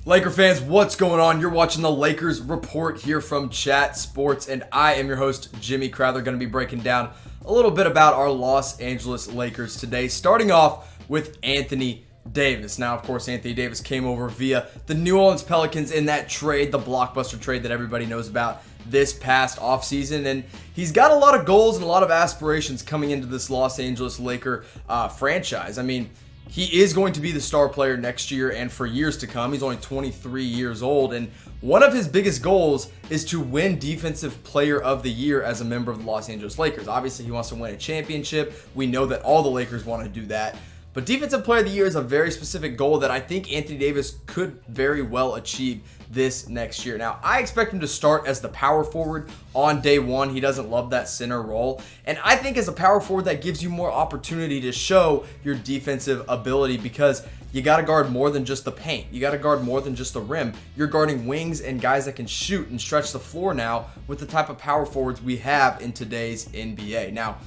Laker fans, what's going on? You're watching the Lakers Report here from Chat Sports, and I am your host, Jimmy Crowther, going to be breaking down a little bit about our Los Angeles Lakers today, starting off with Anthony Davis. Now, of course, Anthony Davis came over via the New Orleans Pelicans in that trade, the blockbuster trade that everybody knows about this past offseason, and he's got a lot of goals and a lot of aspirations coming into this Los Angeles Laker franchise. I mean, he is going to be the star player next year and for years to come. He's only 23 years old, and one of his biggest goals is to win Defensive Player of the Year as a member of the Los Angeles Lakers. Obviously, he wants to win a championship. We know that all the Lakers want to do that. But Defensive Player of the Year is a very specific goal that I think Anthony Davis could very well achieve this next year. Now, I expect him to start as the power forward on day one. He doesn't love that center role. And I think as a power forward, that gives you more opportunity to show your defensive ability because you got to guard more than just the paint. You got to guard more than just the rim. You're guarding wings and guys that can shoot and stretch the floor now with the type of power forwards we have in today's NBA. Now,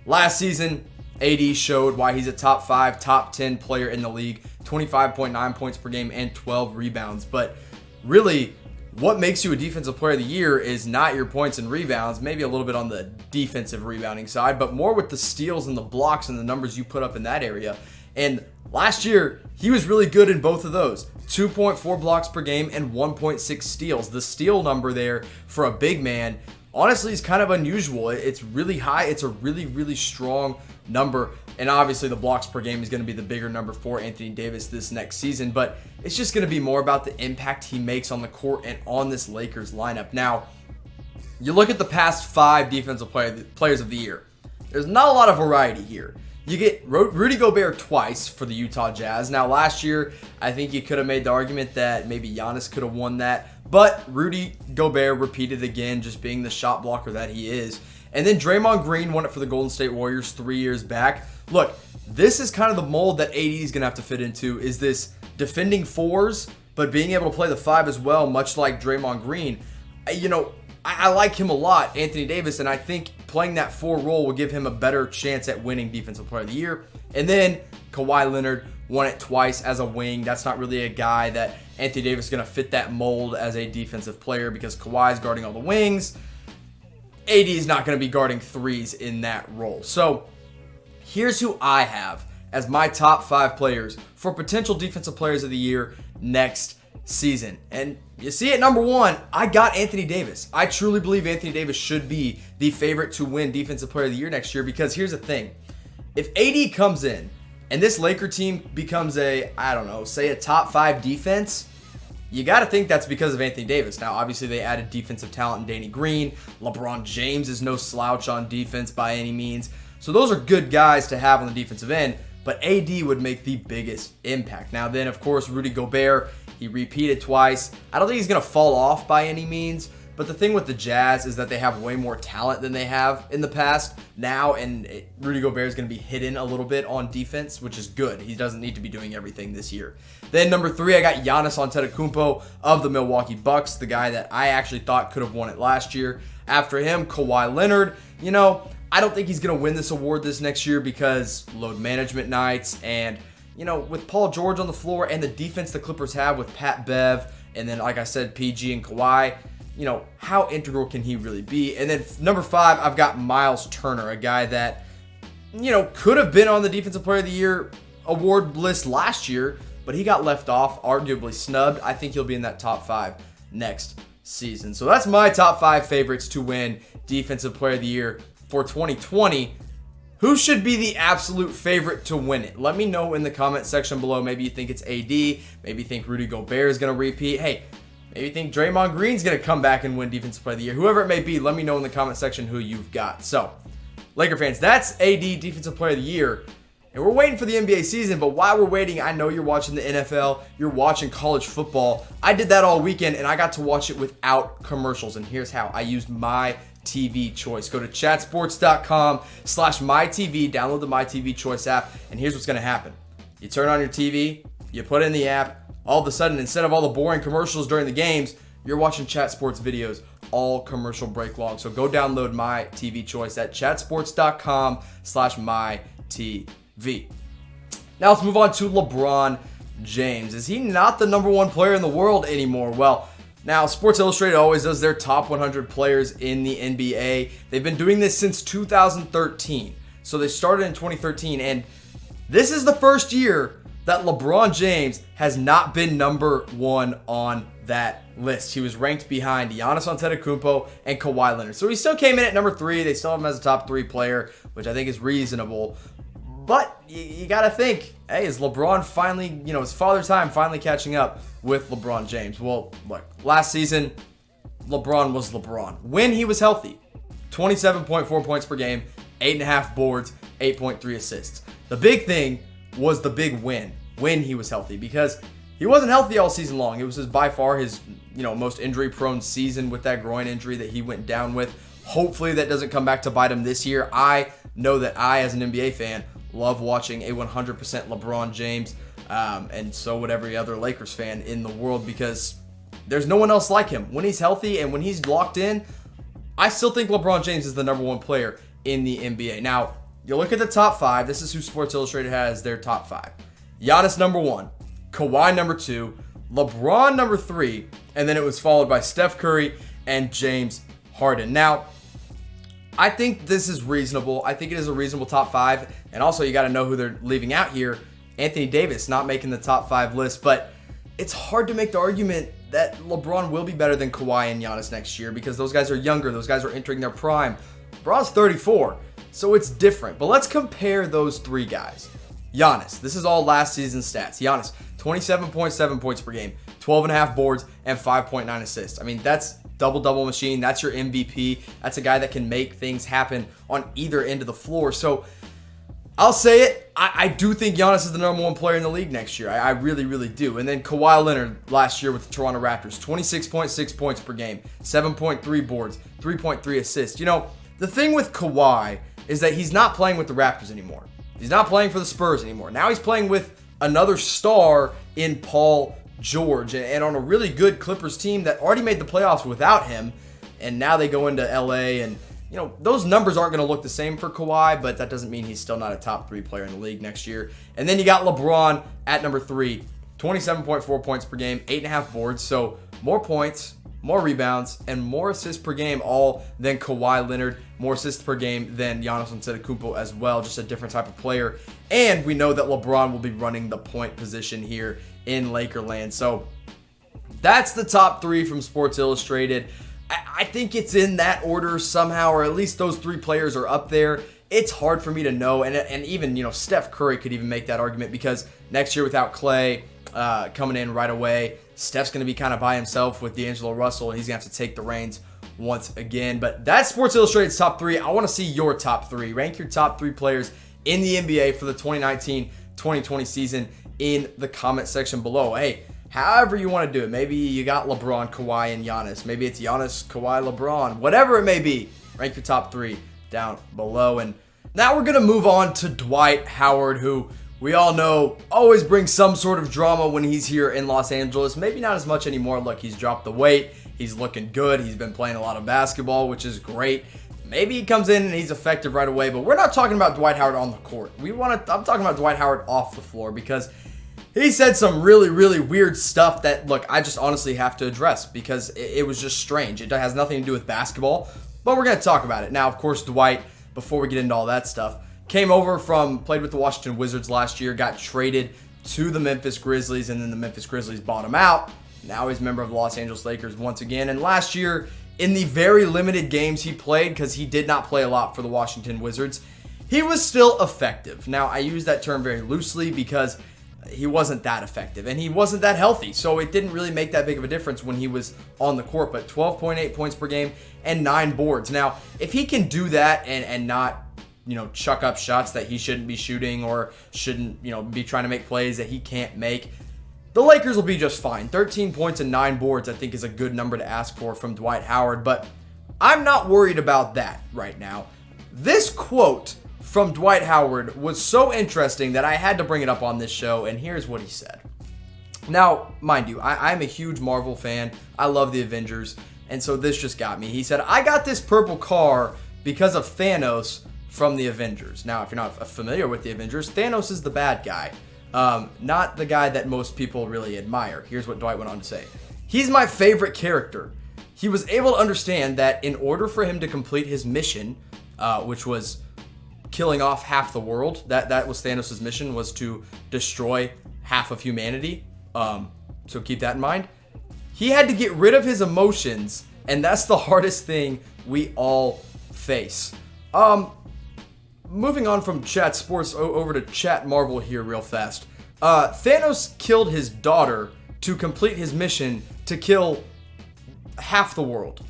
last season, AD showed why he's a top 5, top 10 player in the league, 25.9 points per game and 12 rebounds. But really, what makes you a Defensive Player of the Year is not your points and rebounds, maybe a little bit on the defensive rebounding side, but more with the steals and the blocks and the numbers you put up in that area. And last year, he was really good in both of those. 2.4 blocks per game and 1.6 steals. The steal number there for a big man, honestly, is kind of unusual. It's really high. It's a really, really strong number. And obviously the blocks per game is going to be the bigger number for Anthony Davis this next season. But it's just going to be more about the impact he makes on the court and on this Lakers lineup. Now, you look at the past 5 defensive players of the year. There's not a lot of variety here. You get Rudy Gobert twice for the Utah Jazz. Now, last year, I think you could have made the argument that maybe Giannis could have won that. But Rudy Gobert repeated again, just being the shot blocker that he is. And then Draymond Green won it for the Golden State Warriors 3 years back. Look, this is kind of the mold that AD is going to have to fit into, is this defending 4s, but being able to play the 5 as well, much like Draymond Green. I like him a lot, Anthony Davis, and I think playing that 4 role will give him a better chance at winning Defensive Player of the Year. And then Kawhi Leonard won it twice as a wing. That's not really a guy that Anthony Davis is going to fit that mold as a defensive player because Kawhi is guarding all the wings. AD is not going to be guarding 3s in that role. So here's who I have as my top 5 players for potential Defensive Players of the Year next season. And you see at number 1, I got Anthony Davis. I truly believe Anthony Davis should be the favorite to win Defensive Player of the Year next year because here's the thing. If AD comes in and this Laker team becomes say a top 5 defense, you got to think that's because of Anthony Davis. Now, obviously, they added defensive talent in Danny Green. LeBron James is no slouch on defense by any means. So those are good guys to have on the defensive end, but AD would make the biggest impact. Now then, of course, Rudy Gobert, he repeated twice. I don't think he's going to fall off by any means, but the thing with the Jazz is that they have way more talent than they have in the past now, and Rudy Gobert is going to be hidden a little bit on defense, which is good. He doesn't need to be doing everything this year. Then number 3, I got Giannis Antetokounmpo of the Milwaukee Bucks, the guy that I actually thought could have won it last year. After him, Kawhi Leonard. I don't think he's going to win this award this next year because load management nights and, with Paul George on the floor and the defense the Clippers have with Pat Bev and then, like I said, PG and Kawhi, how integral can he really be? And then number 5, I've got Miles Turner, a guy that, could have been on the Defensive Player of the Year award list last year, but he got left off, arguably snubbed. I think he'll be in that top 5 next season. So that's my top 5 favorites to win Defensive Player of the Year for 2020. Who should be the absolute favorite to win it? Let me know in the comment section below. Maybe you think it's AD. Maybe you think Rudy Gobert is going to repeat. Hey, maybe you think Draymond Green's going to come back and win Defensive Player of the Year. Whoever it may be, let me know in the comment section who you've got. So, Laker fans, that's AD Defensive Player of the Year. And we're waiting for the NBA season, but while we're waiting, I know you're watching the NFL, you're watching college football. I did that all weekend, and I got to watch it without commercials, and here's how. I used my TV Choice. Go to chatsports.com/mytv, download the My TV Choice app, and here's what's going to happen. You turn on your TV, you put in the app, all of a sudden, instead of all the boring commercials during the games, you're watching Chat Sports videos all commercial break long. So go download My TV Choice at chatsports.com/mytv. Now let's move on to LeBron James. Is he not the number one player in the world anymore? Well, now Sports Illustrated always does their top 100 players in the NBA. They've been doing this since 2013. So they started in 2013, and this is the first year that LeBron James has not been number one on that list. He was ranked behind Giannis Antetokounmpo and Kawhi Leonard. So he still came in at number 3. They still have him as a top 3 player, which I think is reasonable. But you got to think, hey, is LeBron finally, is Father Time finally catching up with LeBron James? Well, look, last season, LeBron was LeBron. When he was healthy, 27.4 points per game, 8.5 boards, 8.3 assists. The big thing was the big win when he was healthy, because he wasn't healthy all season long. It was by far his, most injury-prone season with that groin injury that he went down with. Hopefully that doesn't come back to bite him this year. I know that I, as an NBA fan, love watching a 100% LeBron James, and so would every other Lakers fan in the world, because there's no one else like him. When he's healthy and when he's locked in, I still think LeBron James is the number one player in the NBA. Now, you look at the top 5. This is who Sports Illustrated has their top 5. Giannis number 1, Kawhi number 2, LeBron number 3, and then it was followed by Steph Curry and James Harden. Now, I think this is reasonable. I think it is a reasonable top 5. And also, you got to know who they're leaving out here. Anthony Davis not making the top 5 list. But it's hard to make the argument that LeBron will be better than Kawhi and Giannis next year, because those guys are younger. Those guys are entering their prime. LeBron's 34, so it's different. But let's compare those 3 guys. Giannis, this is all last season stats. Giannis, 27.7 points per game, 12.5 boards, and 5.9 assists. I mean, that's double-double machine. That's your MVP. That's a guy that can make things happen on either end of the floor. So I'll say it. I do think Giannis is the number 1 player in the league next year. I really, really do. And then Kawhi Leonard last year with the Toronto Raptors, 26.6 points per game, 7.3 boards, 3.3 assists. The thing with Kawhi is that he's not playing with the Raptors anymore. He's not playing for the Spurs anymore. Now he's playing with another star in Paul George, and on a really good Clippers team that already made the playoffs without him. And now they go into LA, and those numbers aren't going to look the same for Kawhi, but that doesn't mean he's still not a top 3 player in the league next year. And then you got LeBron at number 3, 27.4 points per game, 8.5 boards. So more points, more rebounds, and more assists per game all than Kawhi Leonard. More assists per game than Giannis Antetokounmpo as well. Just a different type of player. And we know that LeBron will be running the point position here in Lakerland. So that's the top 3 from Sports Illustrated. I think it's in that order somehow, or at least those 3 players are up there. It's hard for me to know. And even, Steph Curry could even make that argument, because next year without Clay coming in right away, Steph's going to be kind of by himself with D'Angelo Russell, and he's going to have to take the reins once again. But that's Sports Illustrated's top 3. I want to see your top 3. Rank your top 3 players in the NBA for the 2019-2020 season in the comment section below. Hey, however you want to do it. Maybe you got LeBron, Kawhi, and Giannis. Maybe it's Giannis, Kawhi, LeBron. Whatever it may be, rank your top 3 down below. And now we're going to move on to Dwight Howard, who we all know always brings some sort of drama when he's here in Los Angeles. Maybe not as much anymore. Look, he's dropped the weight. He's looking good. He's been playing a lot of basketball, which is great. Maybe he comes in and he's effective right away, but we're not talking about Dwight Howard on the court. I'm talking about Dwight Howard off the floor, because he said some really, really weird stuff that, look, I just honestly have to address, because it was just strange. It has nothing to do with basketball, but we're going to talk about it. Now, of course, Dwight, before we get into all that stuff, played with the Washington Wizards last year, got traded to the Memphis Grizzlies, and then the Memphis Grizzlies bought him out. Now he's a member of the Los Angeles Lakers once again. And last year, in the very limited games he played, because he did not play a lot for the Washington Wizards, he was still effective. Now, I use that term very loosely, because he wasn't that effective and he wasn't that healthy. So it didn't really make that big of a difference when he was on the court. But 12.8 points per game and 9 boards. Now, if he can do that and not, chuck up shots that he shouldn't be shooting, or shouldn't, be trying to make plays that he can't make, the Lakers will be just fine. 13 points and 9 boards, I think, is a good number to ask for from Dwight Howard. But I'm not worried about that right now. This quote from Dwight Howard was so interesting that I had to bring it up on this show, and here's what he said. Now, mind you, I'm a huge Marvel fan. I love the Avengers, and so this just got me. He said, I got this purple car because of Thanos from the Avengers. Now, if you're not familiar with the Avengers, Thanos is the bad guy. Not the guy that most people really admire. Here's what Dwight went on to say. He's my favorite character. He was able to understand that in order for him to complete his mission, which was killing off half the world, that was Thanos' mission, was to destroy half of humanity. So keep that in mind. He had to get rid of his emotions, and that's the hardest thing we all face. Moving on from Chat Sports over to Chat Marvel here real fast. Thanos killed his daughter to complete his mission to kill half the world.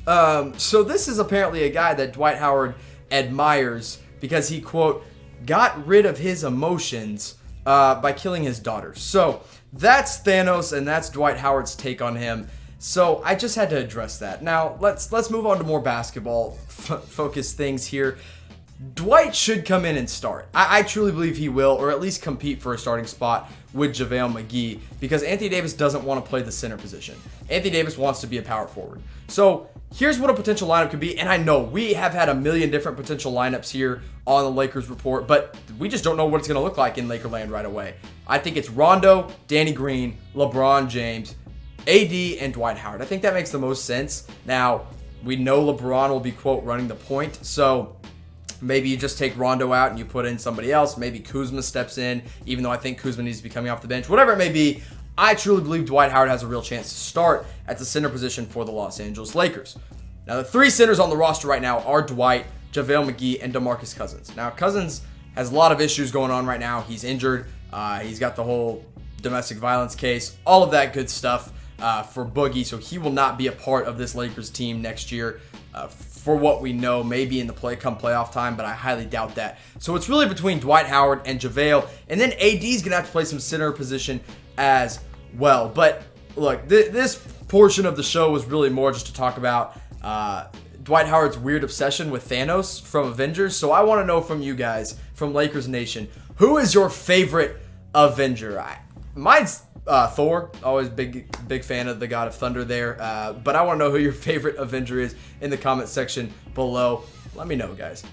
So this is apparently a guy that Dwight Howard admires because he, quote, got rid of his emotions by killing his daughter. So that's Thanos, and that's Dwight Howard's take on him. So I just had to address that. Now let's move on to more basketball focused things here. Dwight should come in and start. I truly believe he will, or at least compete for a starting spot with JaVale McGee, because Anthony Davis doesn't want to play the center position. Anthony Davis wants to be a power forward. So here's what a potential lineup could be, and I know we have had a million different potential lineups here on the Lakers report, but we just don't know what it's going to look like in Lakerland right away. I think it's Rondo, Danny Green, LeBron James, AD, and Dwight Howard. I think that makes the most sense. Now, we know LeBron will be, quote, running the point, so maybe you just take Rondo out and you put in somebody else. Maybe Kuzma steps in, even though I think Kuzma needs to be coming off the bench. Whatever it may be, I truly believe Dwight Howard has a real chance to start at the center position for the Los Angeles Lakers. Now, the three centers on the roster right now are Dwight, JaVale McGee, and DeMarcus Cousins. Now, Cousins has a lot of issues going on right now. He's injured. He's got the whole domestic violence case, all of that good stuff for Boogie, so he will not be a part of this Lakers team next year. For what we know, maybe in the playoff time, but I highly doubt that. So it's really between Dwight Howard and JaVale, and then AD's gonna have to play some center position as well. But look, this portion of the show was really more just to talk about Dwight Howard's weird obsession with Thanos from Avengers. So I want to know from you guys, from Lakers Nation, who is your favorite Avenger? Mine's Thor, always big fan of the God of Thunder there. But I want to know who your favorite Avenger is in the comment section below. Let me know, guys.